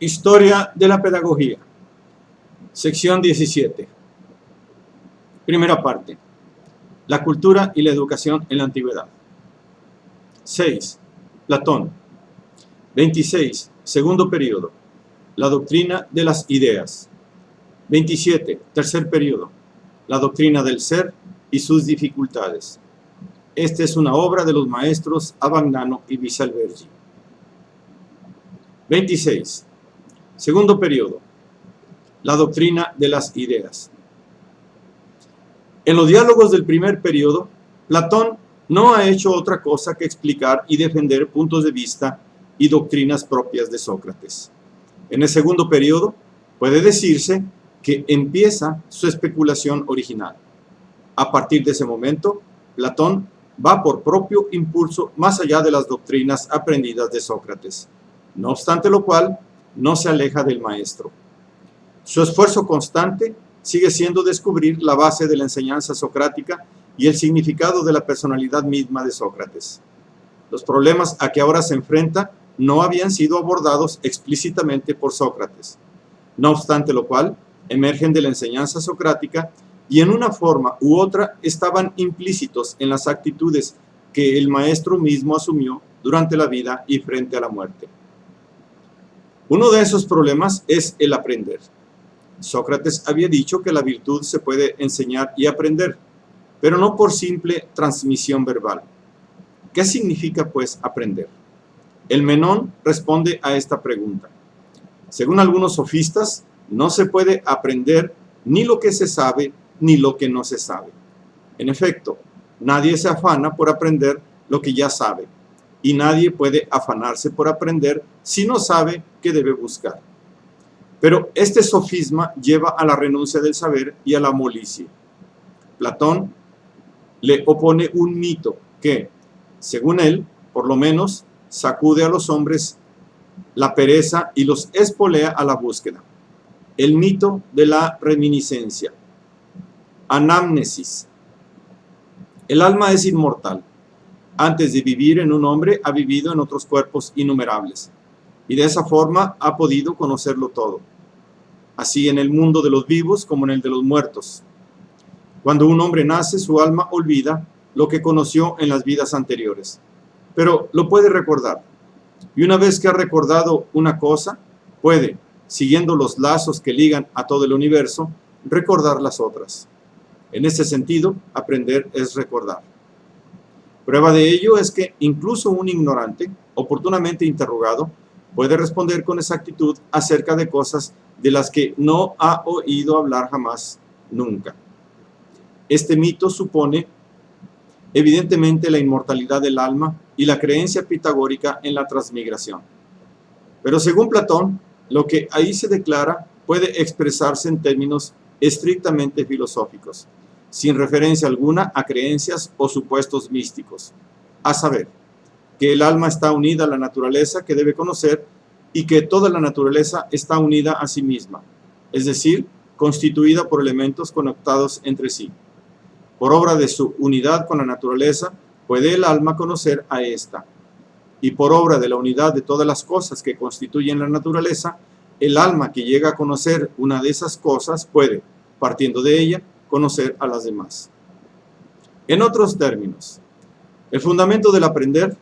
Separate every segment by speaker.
Speaker 1: Historia de la pedagogía. Sección 17. Primera parte. La cultura y la educación en la antigüedad. 6. Platón. 26. Segundo periodo. La doctrina de las ideas. 27. Tercer periodo. La doctrina del ser y sus dificultades. Esta es una obra de los maestros Abagnano y Visalbergi. 26. Segundo periodo. La doctrina de las ideas. En los diálogos del primer periodo, Platón no ha hecho otra cosa que explicar y defender puntos de vista y doctrinas propias de Sócrates. En el segundo periodo, puede decirse que empieza su especulación original. A partir de ese momento, Platón va por propio impulso más allá de las doctrinas aprendidas de Sócrates, no obstante lo cual, no se aleja del maestro. Su esfuerzo constante sigue siendo descubrir la base de la enseñanza socrática y el significado de la personalidad misma de Sócrates. Los problemas a que ahora se enfrenta no habían sido abordados explícitamente por Sócrates, no obstante lo cual, emergen de la enseñanza socrática y en una forma u otra estaban implícitos en las actitudes que el maestro mismo asumió durante la vida y frente a la muerte. Uno de esos problemas es el aprender. Sócrates había dicho que la virtud se puede enseñar y aprender, pero no por simple transmisión verbal. ¿Qué significa, pues, aprender? El Menón responde a esta pregunta. Según algunos sofistas, no se puede aprender ni lo que se sabe ni lo que no se sabe. En efecto, nadie se afana por aprender lo que ya sabe, y nadie puede afanarse por aprender si no sabe qué debe buscar. Pero este sofisma lleva a la renuncia del saber y a la molicie. Platón le opone un mito que, según él, por lo menos, sacude a los hombres la pereza y los espolea a la búsqueda. El mito de la reminiscencia. Anamnesis. El alma es inmortal. Antes de vivir en un hombre, ha vivido en otros cuerpos innumerables, y de esa forma ha podido conocerlo todo, así en el mundo de los vivos como en el de los muertos. Cuando un hombre nace, su alma olvida lo que conoció en las vidas anteriores, pero lo puede recordar, y una vez que ha recordado una cosa, puede, siguiendo los lazos que ligan a todo el universo, recordar las otras. En ese sentido, aprender es recordar. Prueba de ello es que incluso un ignorante, oportunamente interrogado, puede responder con exactitud acerca de cosas de las que no ha oído hablar jamás, nunca. Este mito supone, evidentemente, la inmortalidad del alma y la creencia pitagórica en la transmigración. Pero según Platón, lo que ahí se declara puede expresarse en términos estrictamente filosóficos, sin referencia alguna a creencias o supuestos místicos, a saber, que el alma está unida a la naturaleza que debe conocer y que toda la naturaleza está unida a sí misma, es decir, constituida por elementos conectados entre sí. Por obra de su unidad con la naturaleza, puede el alma conocer a ésta, y por obra de la unidad de todas las cosas que constituyen la naturaleza, el alma que llega a conocer una de esas cosas puede, partiendo de ella, conocer a las demás. En otros términos, el fundamento del aprender,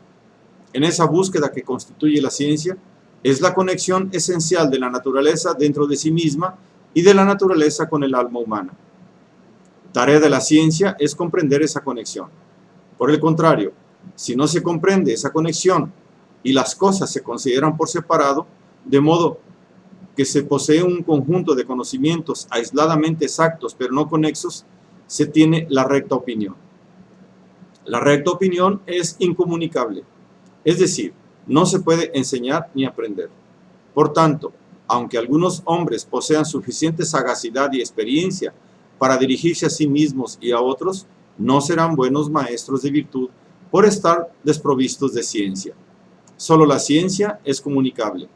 Speaker 1: en esa búsqueda que constituye la ciencia, es la conexión esencial de la naturaleza dentro de sí misma y de la naturaleza con el alma humana. Tarea de la ciencia es comprender esa conexión. Por el contrario, si no se comprende esa conexión y las cosas se consideran por separado, de modo que se posee un conjunto de conocimientos aisladamente exactos pero no conexos, se tiene la recta opinión. La recta opinión es incomunicable, es decir, no se puede enseñar ni aprender. Por tanto, aunque algunos hombres posean suficiente sagacidad y experiencia para dirigirse a sí mismos y a otros, no serán buenos maestros de virtud por estar desprovistos de ciencia. Solo la ciencia es comunicable,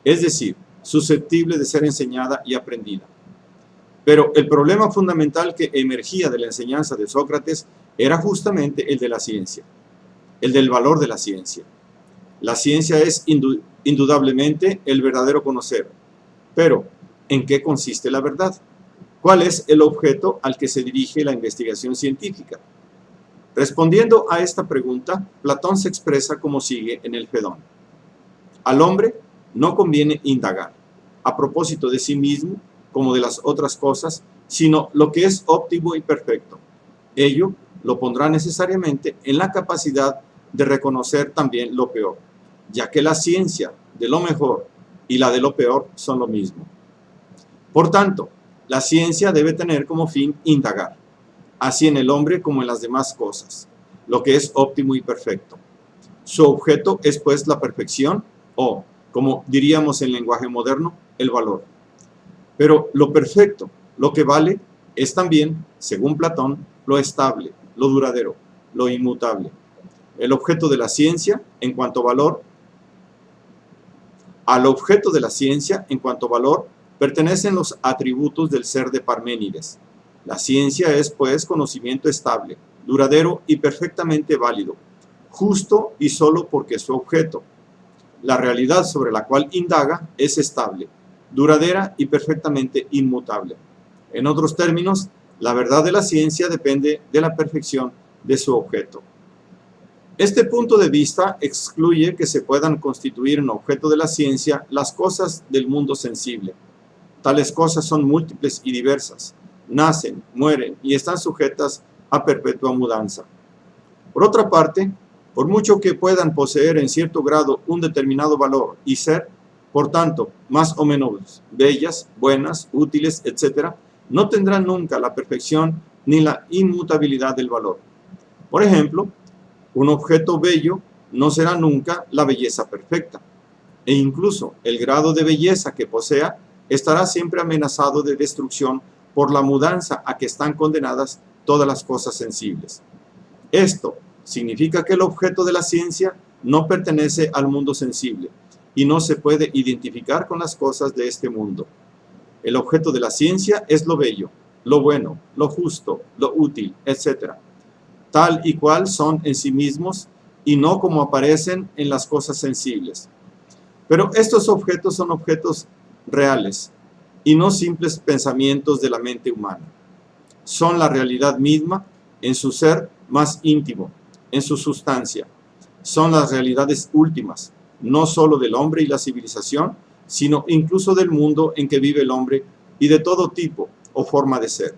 Speaker 1: es decir, susceptible de ser enseñada y aprendida. Pero el problema fundamental que emergía de la enseñanza de Sócrates era justamente el de la ciencia, el del valor de la ciencia. La ciencia es indudablemente el verdadero conocer. Pero, ¿en qué consiste la verdad? ¿Cuál es el objeto al que se dirige la investigación científica? Respondiendo a esta pregunta, Platón se expresa como sigue en el Fedón. Al hombre no conviene indagar, a propósito de sí mismo, como de las otras cosas, sino lo que es óptimo y perfecto. Ello lo pondrá necesariamente en la capacidad de reconocer también lo peor, ya que la ciencia de lo mejor y la de lo peor son lo mismo. Por tanto, la ciencia debe tener como fin indagar, así en el hombre como en las demás cosas, lo que es óptimo y perfecto. Su objeto es pues la perfección o, como diríamos en lenguaje moderno, el valor. Pero lo perfecto, lo que vale, es también, según Platón, lo estable, lo duradero, lo inmutable. El objeto de la ciencia, en cuanto a valor, al objeto de la ciencia, en cuanto a valor, pertenecen los atributos del ser de Parménides. La ciencia es, pues, conocimiento estable, duradero y perfectamente válido, justo y solo porque es su objeto. La realidad sobre la cual indaga es estable, duradera y perfectamente inmutable. En otros términos, la verdad de la ciencia depende de la perfección de su objeto. Este punto de vista excluye que se puedan constituir en objeto de la ciencia las cosas del mundo sensible. Tales cosas son múltiples y diversas, nacen, mueren y están sujetas a perpetua mudanza. Por otra parte, por mucho que puedan poseer en cierto grado un determinado valor y ser, por tanto, más o menos bellas, buenas, útiles, etc., no tendrán nunca la perfección ni la inmutabilidad del valor. Por ejemplo, un objeto bello no será nunca la belleza perfecta, e incluso el grado de belleza que posea estará siempre amenazado de destrucción por la mudanza a que están condenadas todas las cosas sensibles. Esto significa que el objeto de la ciencia no pertenece al mundo sensible y no se puede identificar con las cosas de este mundo. El objeto de la ciencia es lo bello, lo bueno, lo justo, lo útil, etc., tal y cual son en sí mismos y no como aparecen en las cosas sensibles. Pero estos objetos son objetos reales y no simples pensamientos de la mente humana. Son la realidad misma en su ser más íntimo, en su sustancia. Son las realidades últimas, no solo del hombre y la civilización, sino incluso del mundo en que vive el hombre y de todo tipo o forma de ser.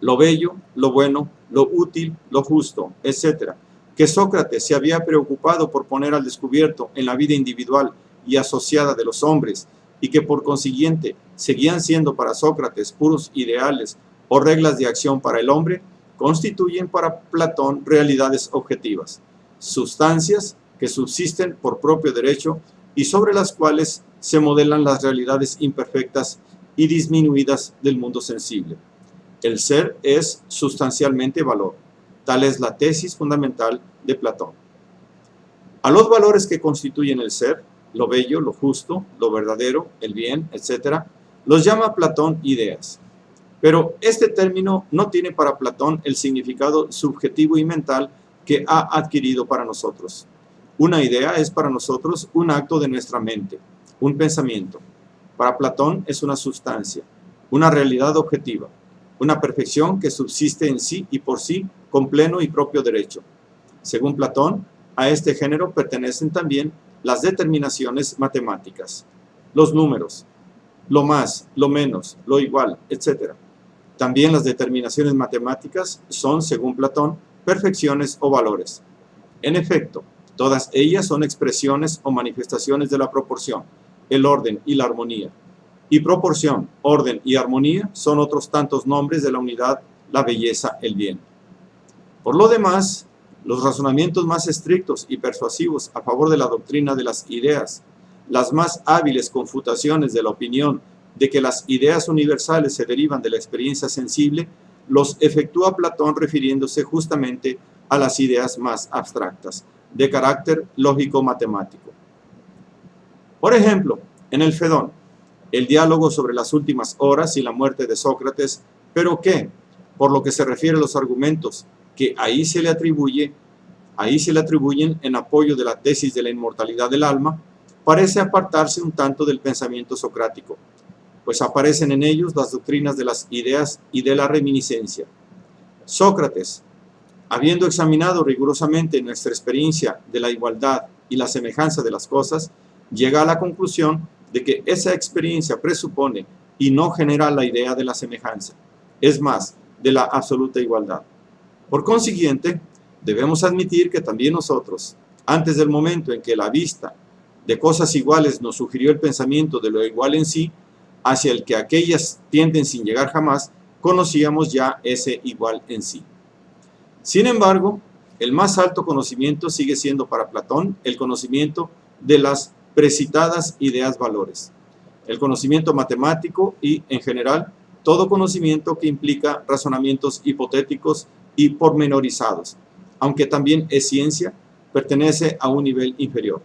Speaker 1: Lo bello, lo bueno, lo útil, lo justo, etc., que Sócrates se había preocupado por poner al descubierto en la vida individual y asociada de los hombres, y que por consiguiente seguían siendo para Sócrates puros ideales o reglas de acción para el hombre, constituyen para Platón realidades objetivas, sustancias que subsisten por propio derecho y sobre las cuales se modelan las realidades imperfectas y disminuidas del mundo sensible. El ser es sustancialmente valor. Tal es la tesis fundamental de Platón. A los valores que constituyen el ser, lo bello, lo justo, lo verdadero, el bien, etc., los llama Platón ideas. Pero este término no tiene para Platón el significado subjetivo y mental que ha adquirido para nosotros. Una idea es para nosotros un acto de nuestra mente, un pensamiento. Para Platón es una sustancia, una realidad objetiva, una perfección que subsiste en sí y por sí con pleno y propio derecho. Según Platón, a este género pertenecen también las determinaciones matemáticas, los números, lo más, lo menos, lo igual, etc. También las determinaciones matemáticas son, según Platón, perfecciones o valores. En efecto, todas ellas son expresiones o manifestaciones de la proporción, el orden y la armonía. Y proporción, orden y armonía son otros tantos nombres de la unidad, la belleza, el bien. Por lo demás, los razonamientos más estrictos y persuasivos a favor de la doctrina de las ideas, las más hábiles confutaciones de la opinión de que las ideas universales se derivan de la experiencia sensible, los efectúa Platón refiriéndose justamente a las ideas más abstractas, de carácter lógico-matemático. Por ejemplo, en el Fedón, el diálogo sobre las últimas horas y la muerte de Sócrates, pero que, por lo que se refiere a los argumentos que ahí se le atribuye, ahí se le atribuyen en apoyo de la tesis de la inmortalidad del alma, parece apartarse un tanto del pensamiento socrático, pues aparecen en ellos las doctrinas de las ideas y de la reminiscencia. Sócrates, habiendo examinado rigurosamente nuestra experiencia de la igualdad y la semejanza de las cosas, llega a la conclusión de que esa experiencia presupone y no genera la idea de la semejanza, es más, de la absoluta igualdad. Por consiguiente, debemos admitir que también nosotros, antes del momento en que la vista de cosas iguales nos sugirió el pensamiento de lo igual en sí, hacia el que aquellas tienden sin llegar jamás, conocíamos ya ese igual en sí. Sin embargo, el más alto conocimiento sigue siendo para Platón el conocimiento de las precitadas ideas valores, el conocimiento matemático y, en general, todo conocimiento que implica razonamientos hipotéticos y pormenorizados, aunque también es ciencia, pertenece a un nivel inferior.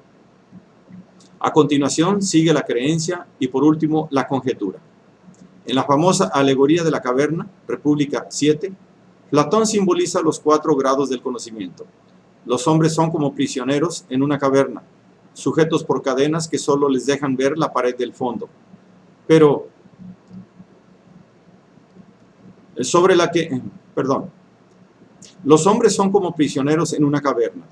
Speaker 1: A continuación sigue la creencia y por último la conjetura. En la famosa alegoría de la caverna, República 7, Platón simboliza los 4 grados del conocimiento. Los hombres son como prisioneros en una caverna, sujetos por cadenas que solo les dejan ver la pared del fondo, pero los hombres son como prisioneros en una caverna,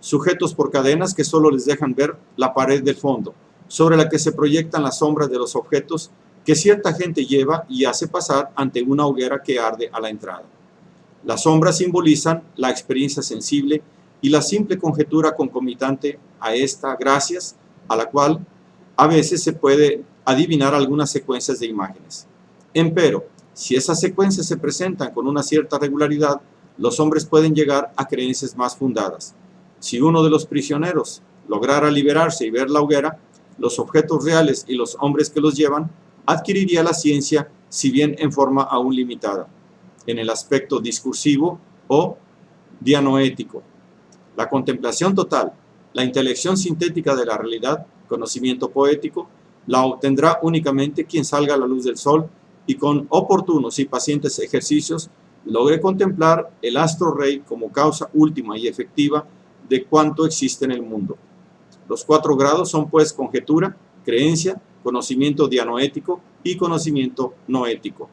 Speaker 1: sujetos por cadenas que solo les dejan ver la pared del fondo, sobre la que se proyectan las sombras de los objetos que cierta gente lleva y hace pasar ante una hoguera que arde a la entrada. Las sombras simbolizan la experiencia sensible y la simple conjetura concomitante a esta, gracias a la cual a veces se puede adivinar algunas secuencias de imágenes. Empero, si esas secuencias se presentan con una cierta regularidad, los hombres pueden llegar a creencias más fundadas. Si uno de los prisioneros lograra liberarse y ver la hoguera, los objetos reales y los hombres que los llevan, adquiriría la ciencia, si bien en forma aún limitada, en el aspecto discursivo o dianoético. La contemplación total, la intelección sintética de la realidad, conocimiento poético, la obtendrá únicamente quien salga a la luz del sol y con oportunos y pacientes ejercicios logre contemplar el astro rey como causa última y efectiva de cuanto existe en el mundo. Los 4 grados son pues conjetura, creencia, conocimiento dianoético y conocimiento noético.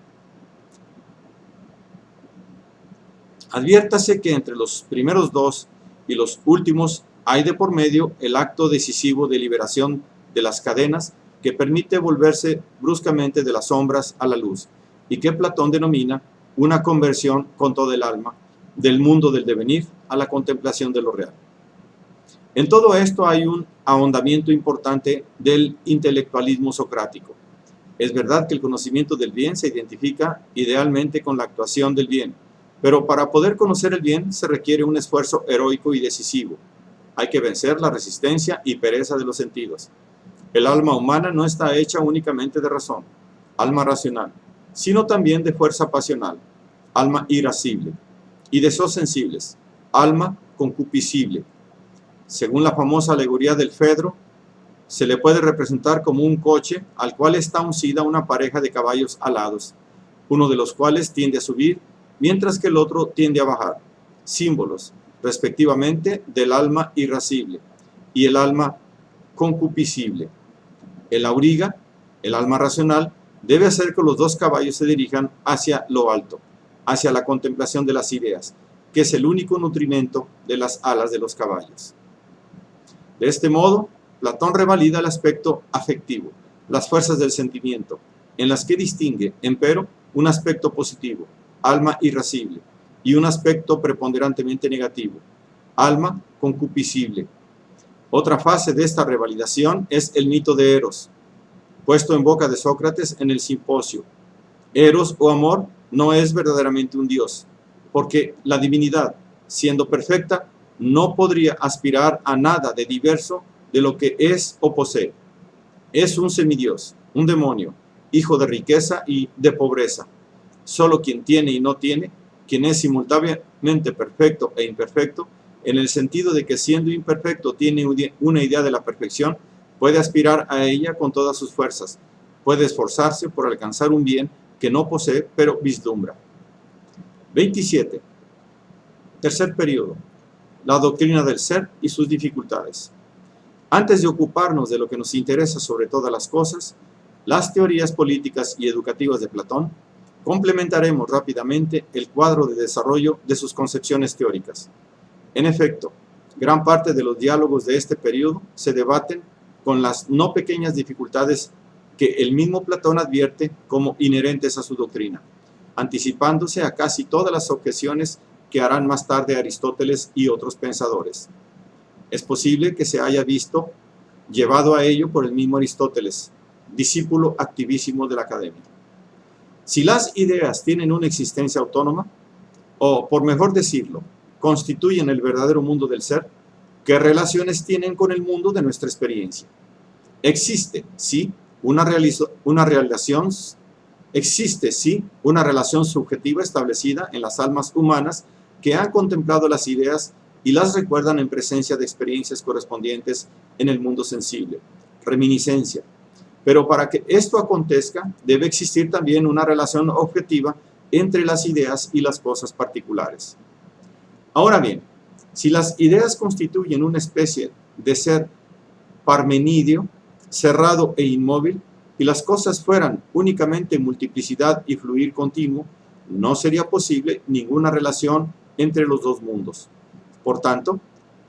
Speaker 1: Adviértase que entre los primeros 2 y los últimos hay de por medio el acto decisivo de liberación de las cadenas que permite volverse bruscamente de las sombras a la luz y que Platón denomina una conversión con todo el alma del mundo del devenir a la contemplación de lo real. En todo esto hay un ahondamiento importante del intelectualismo socrático. Es verdad que el conocimiento del bien se identifica idealmente con la actuación del bien, pero para poder conocer el bien se requiere un esfuerzo heroico y decisivo. Hay que vencer la resistencia y pereza de los sentidos. El alma humana no está hecha únicamente de razón, alma racional, sino también de fuerza pasional, alma irascible, y deseos sensibles, alma concupiscible. Según la famosa alegoría del Fedro, se le puede representar como un coche al cual está uncida una pareja de caballos alados, uno de los cuales tiende a subir, mientras que el otro tiende a bajar, símbolos, respectivamente, del alma irascible y el alma concupiscible. El auriga, el alma racional, debe hacer que los 2 caballos se dirijan hacia lo alto, hacia la contemplación de las ideas, que es el único nutrimento de las alas de los caballos. De este modo, Platón revalida el aspecto afectivo, las fuerzas del sentimiento, en las que distingue, empero, un aspecto positivo, alma irascible, y un aspecto preponderantemente negativo, alma concupiscible. Otra fase de esta revalidación es el mito de Eros, puesto en boca de Sócrates en el Simposio. Eros o amor no es verdaderamente un dios, porque la divinidad, siendo perfecta, no podría aspirar a nada de diverso de lo que es o posee. Es un semidios, un demonio, hijo de riqueza y de pobreza. Solo quien tiene y no tiene, quien es simultáneamente perfecto e imperfecto, en el sentido de que siendo imperfecto tiene una idea de la perfección, puede aspirar a ella con todas sus fuerzas, puede esforzarse por alcanzar un bien que no posee, pero vislumbra. 27. Tercer periodo. la doctrina del ser y sus dificultades. Antes de ocuparnos de lo que nos interesa sobre todas las cosas, las teorías políticas y educativas de Platón, complementaremos rápidamente el cuadro de desarrollo de sus concepciones teóricas. En efecto, gran parte de los diálogos de este periodo se debaten con las no pequeñas dificultades que el mismo Platón advierte como inherentes a su doctrina, anticipándose a casi todas las objeciones que harán más tarde Aristóteles y otros pensadores. Es posible que se haya visto llevado a ello por el mismo Aristóteles, discípulo activísimo de la academia. Si las ideas tienen una existencia autónoma, o por mejor decirlo, constituyen el verdadero mundo del ser, ¿qué relaciones tienen con el mundo de nuestra experiencia? Existe, sí, una relación subjetiva establecida en las almas humanas que han contemplado las ideas y las recuerdan en presencia de experiencias correspondientes en el mundo sensible, reminiscencia. Pero para que esto acontezca, debe existir también una relación objetiva entre las ideas y las cosas particulares. Ahora bien, si las ideas constituyen una especie de ser parmenidio, cerrado e inmóvil, y las cosas fueran únicamente multiplicidad y fluir continuo, no sería posible ninguna relación entre los dos mundos. Por tanto,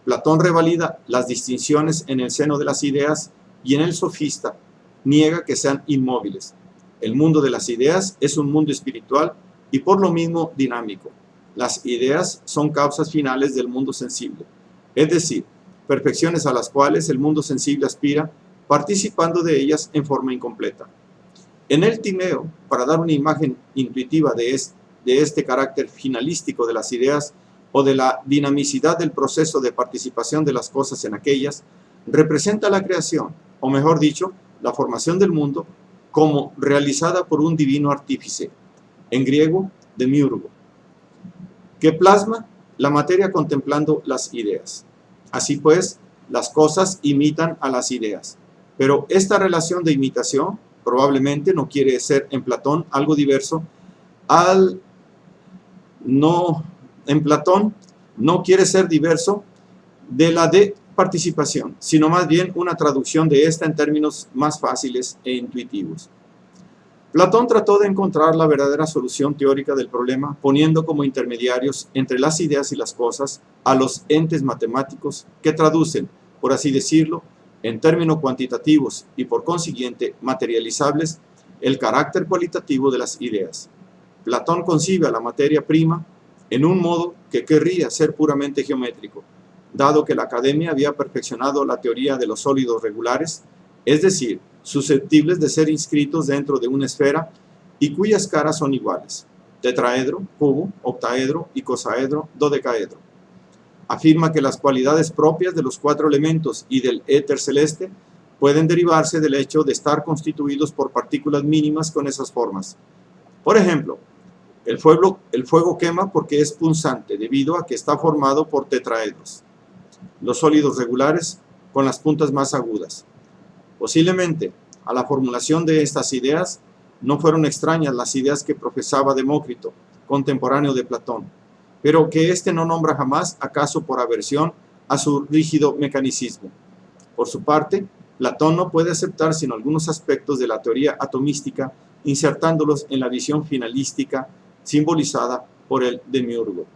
Speaker 1: Platón revalida las distinciones en el seno de las ideas y en el sofista niega que sean inmóviles. El mundo de las ideas es un mundo espiritual y por lo mismo dinámico. Las ideas son causas finales del mundo sensible, es decir, perfecciones a las cuales el mundo sensible aspira, participando de ellas en forma incompleta. En el Timeo, para dar una imagen intuitiva de este carácter finalístico de las ideas o de la dinamicidad del proceso de participación de las cosas en aquellas, representa la creación, o mejor dicho, la formación del mundo, como realizada por un divino artífice, en griego, demiurgo, que plasma la materia contemplando las ideas. Así pues, las cosas imitan a las ideas. Pero esta relación de imitación probablemente no quiere ser en Platón algo diverso en Platón no quiere ser diverso de la de participación, sino más bien una traducción de esta en términos más fáciles e intuitivos. Platón trató de encontrar la verdadera solución teórica del problema, poniendo como intermediarios entre las ideas y las cosas a los entes matemáticos que traducen, por así decirlo, en términos cuantitativos y por consiguiente materializables, el carácter cualitativo de las ideas. Platón concibe a la materia prima en un modo que querría ser puramente geométrico, dado que la academia había perfeccionado la teoría de los sólidos regulares, es decir, susceptibles de ser inscritos dentro de una esfera y cuyas caras son iguales: tetraedro, cubo, octaedro, icosaedro, dodecaedro. Afirma que las cualidades propias de los cuatro elementos y del éter celeste pueden derivarse del hecho de estar constituidos por partículas mínimas con esas formas. Por ejemplo, el fuego quema porque es punzante debido a que está formado por tetraedros. Los sólidos regulares con las puntas más agudas. Posiblemente, a la formulación de estas ideas no fueron extrañas las ideas que profesaba Demócrito, contemporáneo de Platón, pero que éste no nombra jamás, acaso por aversión a su rígido mecanicismo. Por su parte, Platón no puede aceptar sino algunos aspectos de la teoría atomística, insertándolos en la visión finalística simbolizada por el demiurgo.